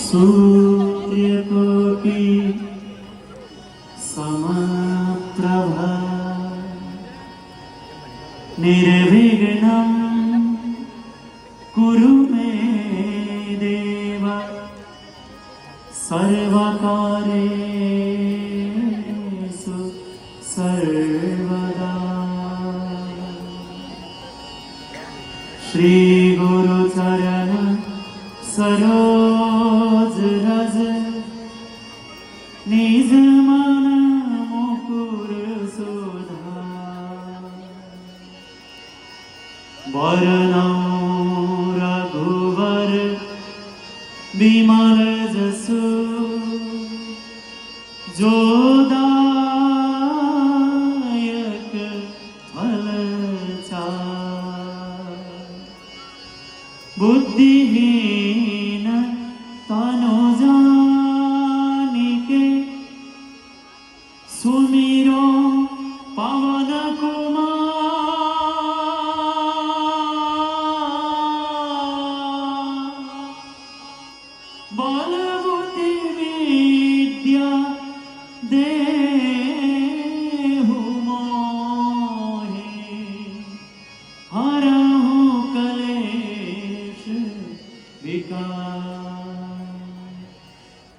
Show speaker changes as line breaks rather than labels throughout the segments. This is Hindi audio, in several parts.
सूर्यकोटि समप्रभा निर्विघ्नं कुरु मे देव सर्वकार्येषु सर्वदा। श्री गुरु चरण सरोज रज निज मन मुकुर सुधार। वरनौ रघुवर विमल जसु जो दायक फल चार। बुद्धिहीन तनु जानिके सुमिरो पवन कुमार। बल बुद्धि विद्या देहु मोहे हरहु कलेश विकार।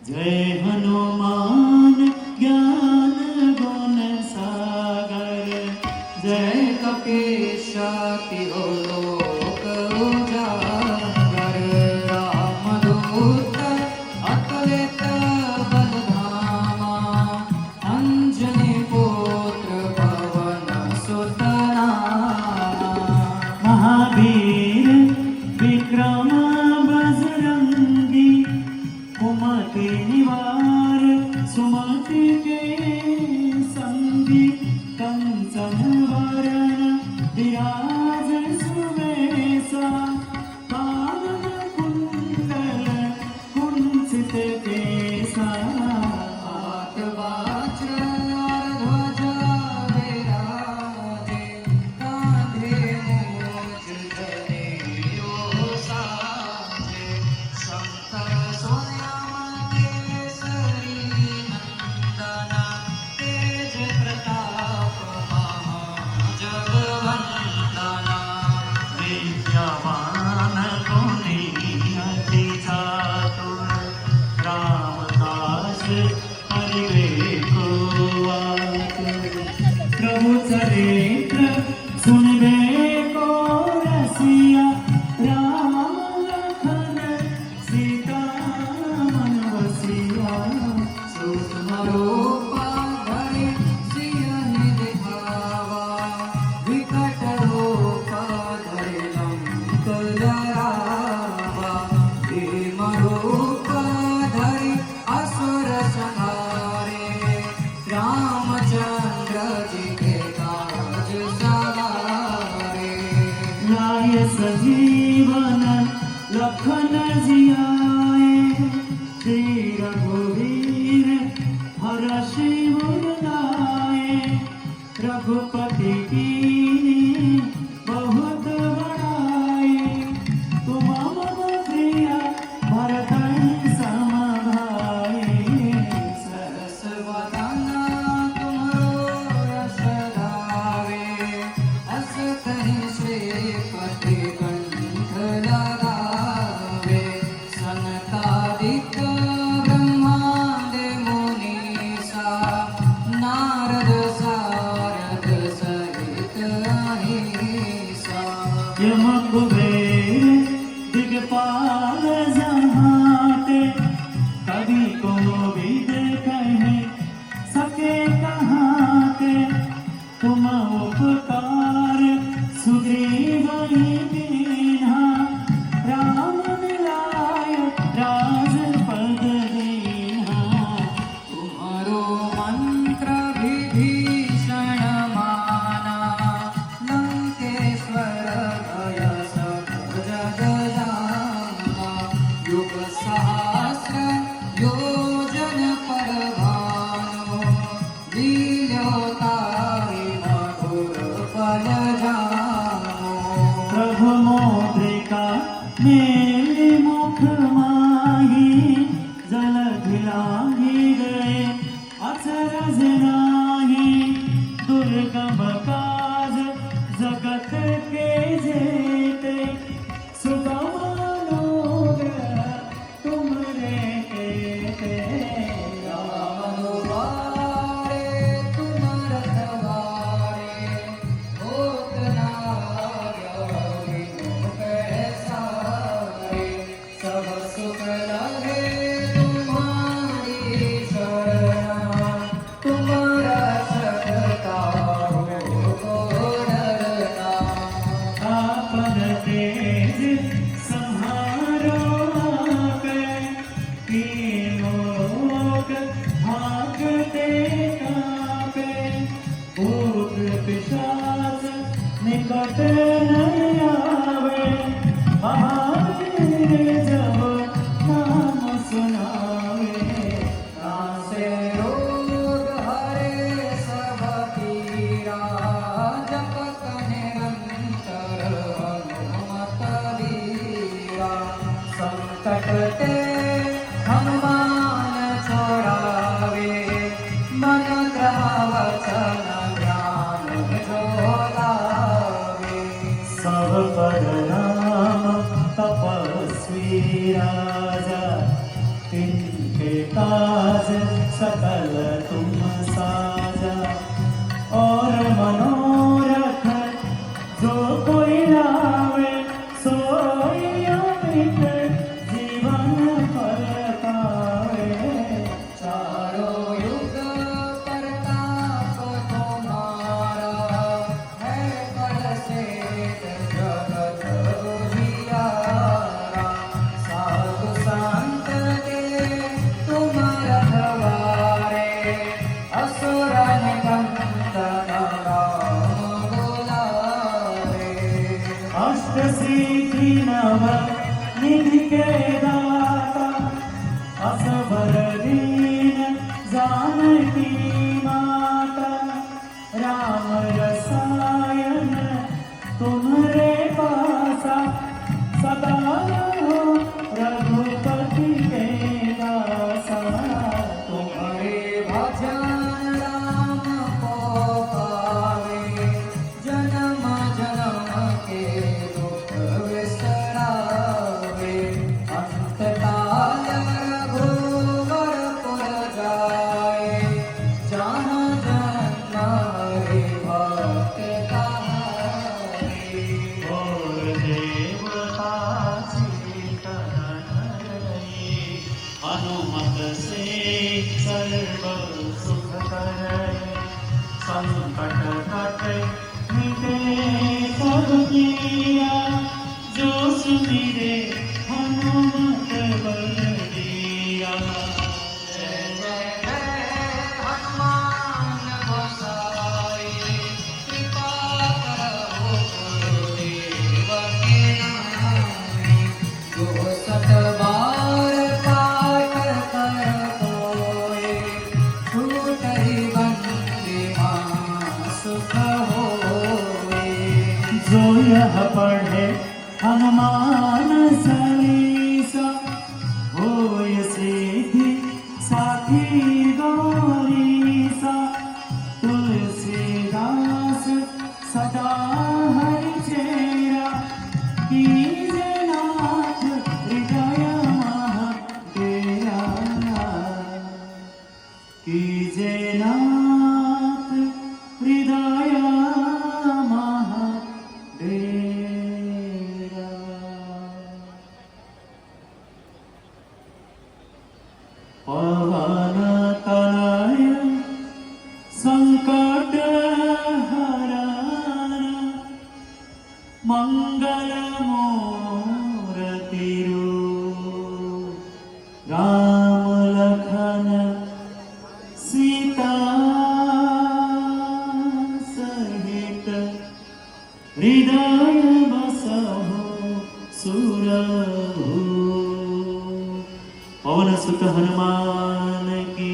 जय हनुमान ज्ञान गुण सागर जय
कपीश तिहो लोक उजागर। रामदूत अतुलित बलधामा अंजनी पुत्र पवन सुत नामा।
महावीर विक्रम बजरंगी कुमति निवार सुमति के संगी। कंचन वरण विराज सुवेशा कानन कुंडल कुंचित केसा।
हाथ वज्र ध्वजा विराजे कांधे मूंज जनेऊ साजे। शंकर स्वयं केसरी नंदन तेज प्रताप महाजगवंदना।
विद्यावान गुणी अति चातुर रामदास हरिवेको आतुर। प्रभु चरित्र सुनबे को रसिया राम लखन सीता मन बसिया।
सूक्ष्म रूप धरि सियहि दिखावा विकट रूप धरि लंक जरावा। भीम रूप धरि असुर संहारे रामचंद्र जी के काज सवारे।
लाय सजीवन लखन जियाए श्री रघुवीर हरषि उर लाए। रघुपति कीन्ही बहुत बड़ाई तुम मम प्रिय भरतन सम भाई।
सरस वदन तुम्हरो यश गावे अस कहि श्रीपति कंठ लगावे। सनकादिक ब्रह्मांड मुनीसा नारद सारद सहित अहिसा।
यम कुबेर दिगपाल जहाते कवि कोविद कहे सके कहाते। तुम उपकार सुग्रीव ही कीन्हा राम मिलाय राम लांघी गए अचरज नाही दुर्गम काज जगत के जेते सुगम लोग तुमरे केते
अनुवारे तुम रखवारे होत ना विनु कैसारे सब सुख लगे तुम्हारी शरणा तुम्हारा सकता हो डरना
आपन तेज संहारो आके लोग भागते कापे भूत पिशाच निकट नहीं आवे हमारे जब नाम सुनावे
नासे रोग हरे सब पीरा जपत निरंतर हनुमत वीरा संकट ते हनुमान छोड़ावे मन क्रम वचन ध्यान जो लावे
सब पद नाम तपस्वी राजा तिनके काज सकल तुम साजा और मनोरथ जो कोई लावे सोई अमित जीवन फल पावे
चारों युग प्रताप तुम्हारा है बल से जगत उजियारा साधु संत के तुम रखवारे असुर निकंदन राम बुलारे
अष्ट सिद्धि नव निधि के दाता असबर दीन जानकी माता राम रसायन तुम्हारे पासा सदा रहो रघुपति के दासा
तुम्हारे भजन राम को पावे जन्म जन्म के दुख विसरावे अंत काल रघुवर पुर जाए जहाँ जन्म हरि भक्त कहाए
और देवता हनुमत से सर्व सुख करे संकट कटे मिटे सब पीरा जो सुमिरे हनुमत बल दिया
जय जय जय हनुमान गोसाई कृपा करो गुरुदेव के नाम जो सत बार पाठ कर कोई छूट ही बंदी सुख होए
जो यह पढ़े हनुमान चालीसा होय सिद्धि साखी गौरीसा तुलसीदास सदा हरि चेरा कीजे नाथ हृदय मह डेरा कीजे नाथ हृदय मह डेरा। पवन तनय संकट हरण मंगल मूर्ति राम लखन सीता सहित हृदय बसहु सुरभु। पवन सुत हनुमान की